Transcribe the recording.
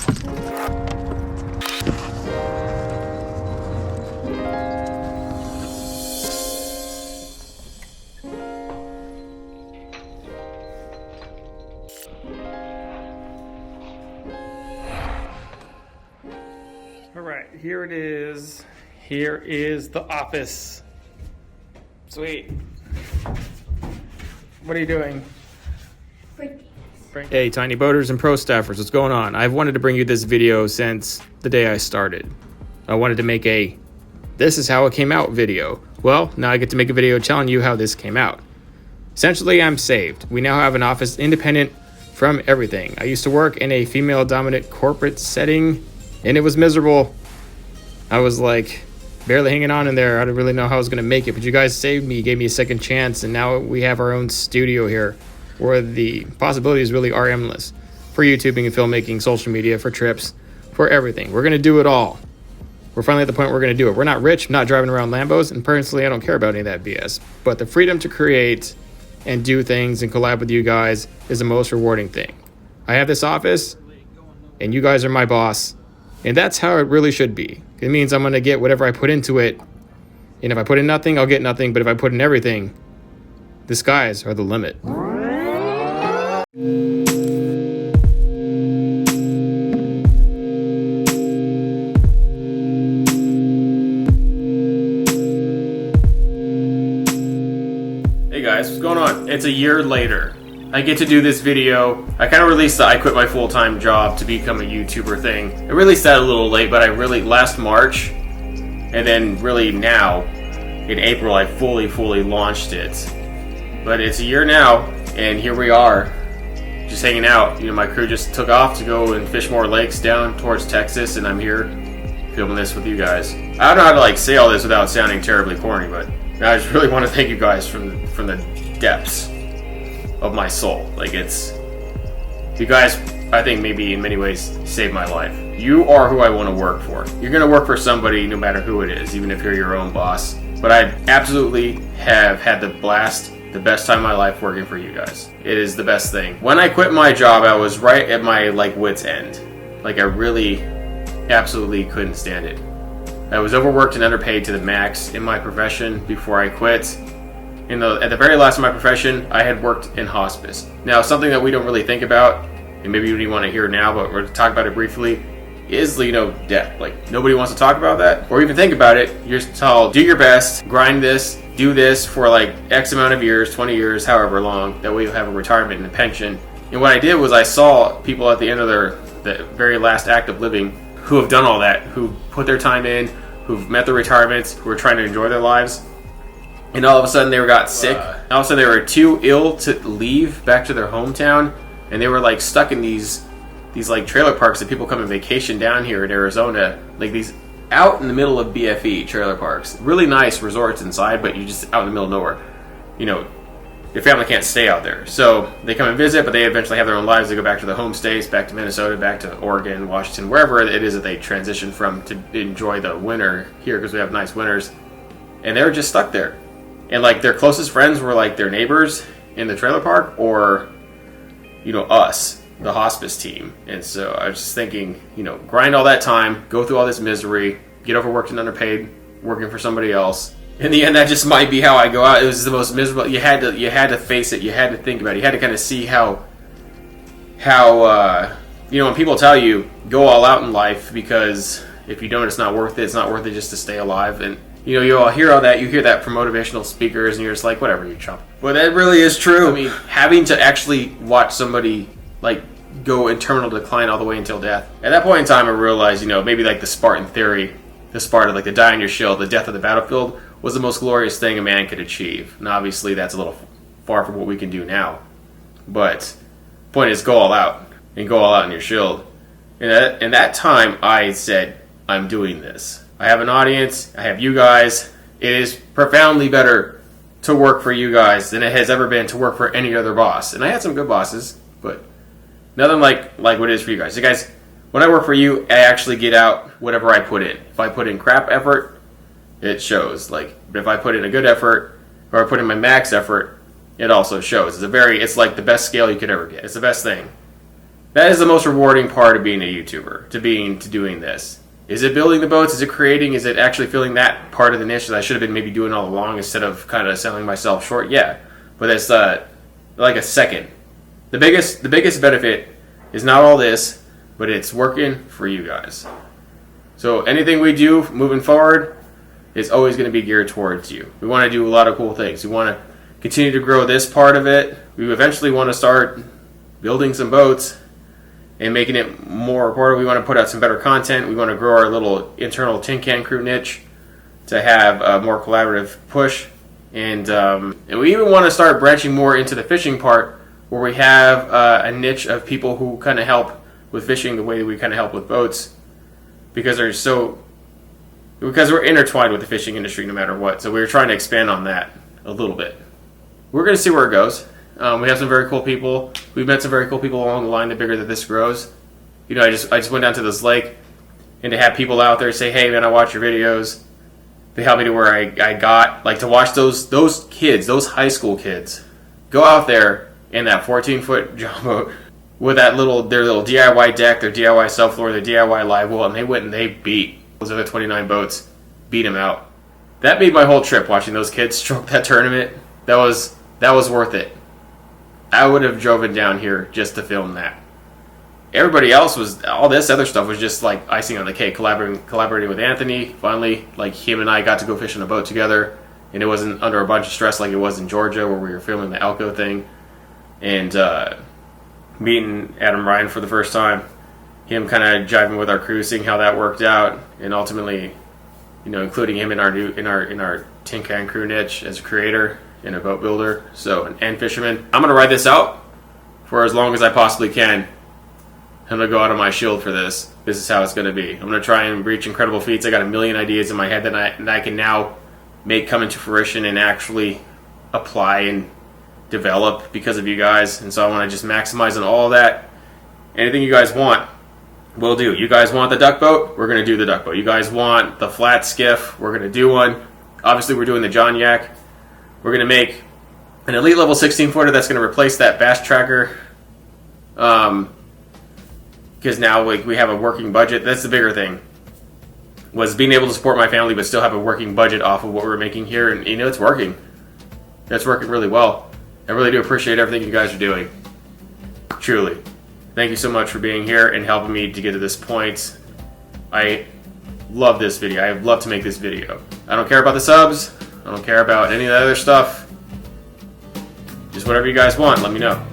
All right, here it is. Here is the office. Sweet. What are you doing? Hey, tiny boaters and pro staffers, what's going on? I've wanted to bring you this video since the day I started. I wanted to make a "this is how it came out" video. Well, now I get to make a video telling you how this came out. Essentially, I'm saved. We now have an office independent from everything. I used to work in a female-dominant corporate setting, and it was miserable. I was like barely hanging on in there. I didn't really know how I was going to make it, but you guys saved me, gave me a second chance, and now we have our own studio here where the possibilities really are endless for YouTubing and filmmaking, social media, for trips, for everything. We're going to do it all. We're finally at the point where we're going to do it. We're not rich, not driving around Lambos, and personally, I don't care about any of that BS. But the freedom to create and do things and collab with you guys is the most rewarding thing. I have this office, and you guys are my boss, and that's how it really should be. It means I'm going to get whatever I put into it, and if I put in nothing, I'll get nothing, but if I put in everything, the skies are the limit. Hey guys, what's going on? It's a year later. I get to do this video. I kind of released the I quit my full-time job to become a YouTuber thing. I released that a little late, but I really, last March, and then really now, in April, I fully launched it. But it's a year now, and here we are, just hanging out. You know, my crew just took off to go and fish more lakes down towards Texas, and I'm here filming this with you guys. I don't know how to like say all this without sounding terribly corny, but I just really want to thank you guys from the depths of my soul. Like, it's, you guys, I think maybe in many ways saved my life. You are who I want to work for. You're going to work for somebody no matter who it is, even if you're your own boss. But I absolutely have had the best time of my life working for you guys. It is the best thing. When I quit my job, I was right at my wit's end. Like, I really absolutely couldn't stand it. I was overworked and underpaid to the max in my profession before I quit. At the very last of my profession, I had worked in hospice. Now, something that we don't really think about, and maybe you don't want to hear now, but we're going to talk about it briefly, is, death. Like, nobody wants to talk about that, or even think about it. You're told, do your best, grind this, do this for X amount of years, 20 years, however long, that way you'll have a retirement and a pension. And what I did was I saw people at the end of the very last act of living who have done all that, who put their time in, who've met their retirements, who are trying to enjoy their lives. And all of a sudden they got sick. All of a sudden they were too ill to leave back to their hometown, and they were stuck in these trailer parks that people come on vacation down here in Arizona, these out in the middle of BFE trailer parks. Really nice resorts inside, but you're just out in the middle of nowhere. Your family can't stay out there, so they come and visit, but they eventually have their own lives. They go back to their home states, back to Minnesota, back to Oregon, Washington, wherever it is that they transition from to enjoy the winter here, because we have nice winters. And they were just stuck there. And their closest friends were their neighbors in the trailer park, or us, the hospice team. And so I was just thinking, grind all that time, go through all this misery, get overworked and underpaid, working for somebody else. In the end, that just might be how I go out. It was the most miserable. You had to face it. You had to think about it. You had to kind of see how when people tell you go all out in life, because if you don't, it's not worth it. It's not worth it just to stay alive. And you all hear all that. You hear that from motivational speakers, and you're just like, whatever, you chump. But that really is true. I mean, having to actually watch somebody go in terminal decline all the way until death. At that point in time, I realized, maybe the Spartan theory, the Sparta, the die on your shield, the death of the battlefield, was the most glorious thing a man could achieve. And obviously, that's a little far from what we can do now. But the point is, go all out, and go all out in your shield. And at that time, I said, I'm doing this. I have an audience. I have you guys. It is profoundly better to work for you guys than it has ever been to work for any other boss. And I had some good bosses, but nothing like what it is for you guys. So guys, when I work for you, I actually get out whatever I put in. If I put in crap effort, it shows. But if I put in a good effort, or I put in my max effort, it also shows. It's the best scale you could ever get. It's the best thing. That is the most rewarding part of being a YouTuber, to doing this. Is it building the boats? Is it creating? Is it actually filling that part of the niche that I should have been maybe doing all along instead of kind of selling myself short? Yeah, but it's like a second. The biggest benefit is not all this, but it's working for you guys. So anything we do moving forward is always going to be geared towards you. We want to do a lot of cool things. We want to continue to grow this part of it. We eventually want to start building some boats and making it more affordable. We want to put out some better content. We want to grow our little internal tin can crew niche to have a more collaborative push. And we even want to start branching more into the fishing part, where we have a niche of people who kind of help with fishing the way we kind of help with boats, because we're intertwined with the fishing industry no matter what. So we're trying to expand on that a little bit. We're going to see where it goes. We have some very cool people. We've met some very cool people along the line. The bigger that this grows, you know, I just went down to this lake, and to have people out there say, "Hey, man, I watch your videos." They helped me to where I got, like, to watch those kids, those high school kids, go out there in that 14-foot John boat with their little DIY deck, their DIY subfloor, their DIY live well, and they went and they beat those other 29 boats, beat them out. That made my whole trip, watching those kids stroke that tournament. That was worth it. I would have driven down here just to film that. Everybody else all this other stuff was just like icing on the cake. Collaborating with Anthony, finally, like him and I got to go fish on a boat together, and it wasn't under a bunch of stress like it was in Georgia where we were filming the Elko thing, and meeting Adam Ryan for the first time, him kind of jiving with our crew, seeing how that worked out, and ultimately, you know, including him in our tin can crew niche as a creator and a boat builder, and fisherman. I'm gonna ride this out for as long as I possibly can. I'm going to go out on my shield for this. This is how it's going to be. I'm going to try and reach incredible feats. I got a million ideas in my head that I can now make come into fruition and actually apply and develop because of you guys. And so I want to just maximize on all of that. Anything you guys want, we'll do. You guys want the duck boat? We're going to do the duck boat. You guys want the flat skiff? We're going to do one. Obviously, we're doing the John Yak. We're going to make an elite level 16-footer that's going to replace that bass tracker. Because now we have a working budget. That's the bigger thing, was being able to support my family but still have a working budget off of what we're making here. And you know, it's working. It's working really well. I really do appreciate everything you guys are doing. Truly. Thank you so much for being here and helping me to get to this point. I love this video. I love to make this video. I don't care about the subs. I don't care about any of the other stuff. Just whatever you guys want, let me know.